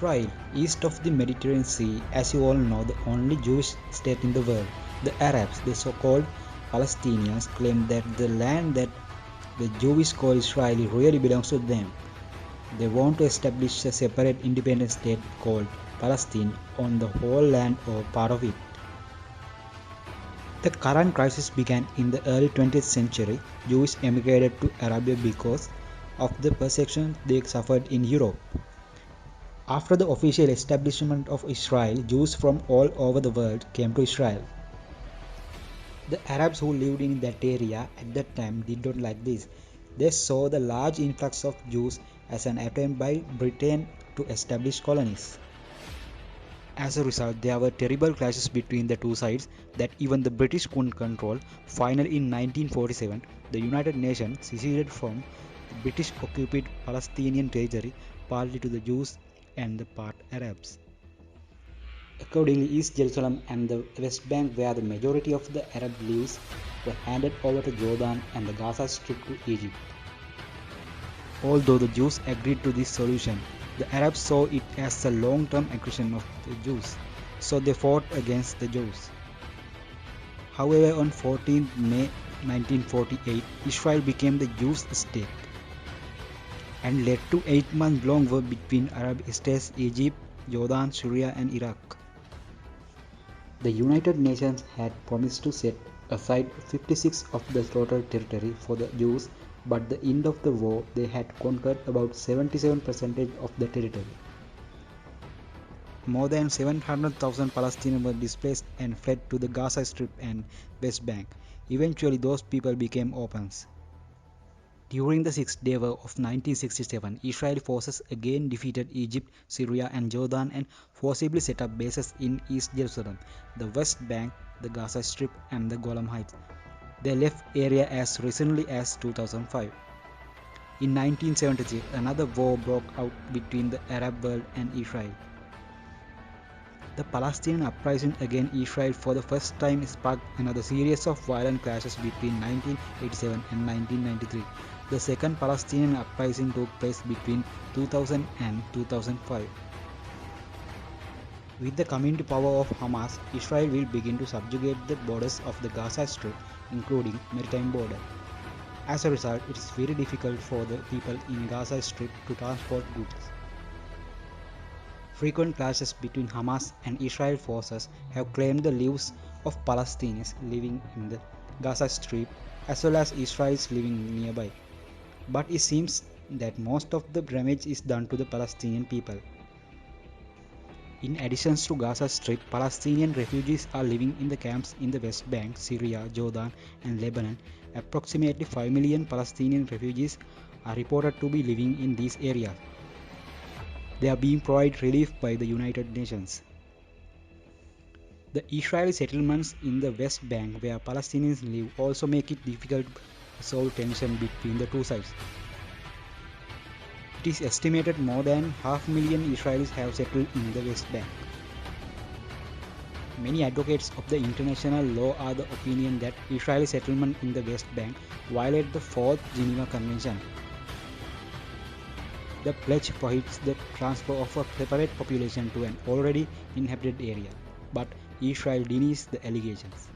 Israel, east of the Mediterranean Sea, as you all know, the only Jewish state in the world. The Arabs, the so-called Palestinians, claim that the land that the Jews call Israel really belongs to them. They want to establish a separate independent state called Palestine on the whole land or part of it. The current crisis began in the early 20th century. Jews emigrated to Arabia because of the persecution they suffered in Europe. After the official establishment of Israel, Jews from all over the world came to Israel. The Arabs who lived in that area at that time did not like this. They saw the large influx of Jews as an attempt by Britain to establish colonies. As a result, there were terrible clashes between the two sides that even the British couldn't control. Finally, in 1947, the United Nations seceded from the British-occupied Palestinian territory, partly to the Jews and the part Arabs. Accordingly, East Jerusalem and the West Bank, where the majority of the Arab lives, were handed over to Jordan and the Gaza Strip to Egypt. Although the Jews agreed to this solution, the Arabs saw it as a long-term aggression of the Jews, so they fought against the Jews. However, on 14 May 1948, Israel became the Jews' state and led to 8-month-long war between Arab states Egypt, Jordan, Syria and Iraq. The United Nations had promised to set aside 56 of the total territory for the Jews, but at the end of the war they had conquered about 77% of the territory. More than 700,000 Palestinians were displaced and fled to the Gaza Strip and West Bank. Eventually those people became orphans. During the Six-Day War of 1967, Israeli forces again defeated Egypt, Syria and Jordan and forcibly set up bases in East Jerusalem, the West Bank, the Gaza Strip and the Golan Heights. They left area as recently as 2005. In 1973, another war broke out between the Arab world and Israel. The Palestinian uprising against Israel for the first time sparked another series of violent clashes between 1987 and 1993. The second Palestinian uprising took place between 2000 and 2005. With the coming to power of Hamas, Israel will begin to subjugate the borders of the Gaza Strip, including maritime border. As a result, it is very difficult for the people in Gaza Strip to transport goods. Frequent clashes between Hamas and Israel forces have claimed the lives of Palestinians living in the Gaza Strip as well as Israelis living nearby. But it seems that most of the damage is done to the Palestinian people. In addition to Gaza Strip, Palestinian refugees are living in the camps in the West Bank, Syria, Jordan and Lebanon. Approximately 5 million Palestinian refugees are reported to be living in these areas. They are being provided relief by the United Nations. The Israeli settlements in the West Bank where Palestinians live also make it difficult to resolve tension between the two sides. It is estimated more than 500,000 Israelis have settled in the West Bank. Many advocates of the international law are the opinion that Israeli settlement in the West Bank violate the 4th Geneva Convention. The pledge prohibits the transfer of a separate population to an already inhabited area, but Israel denies the allegations.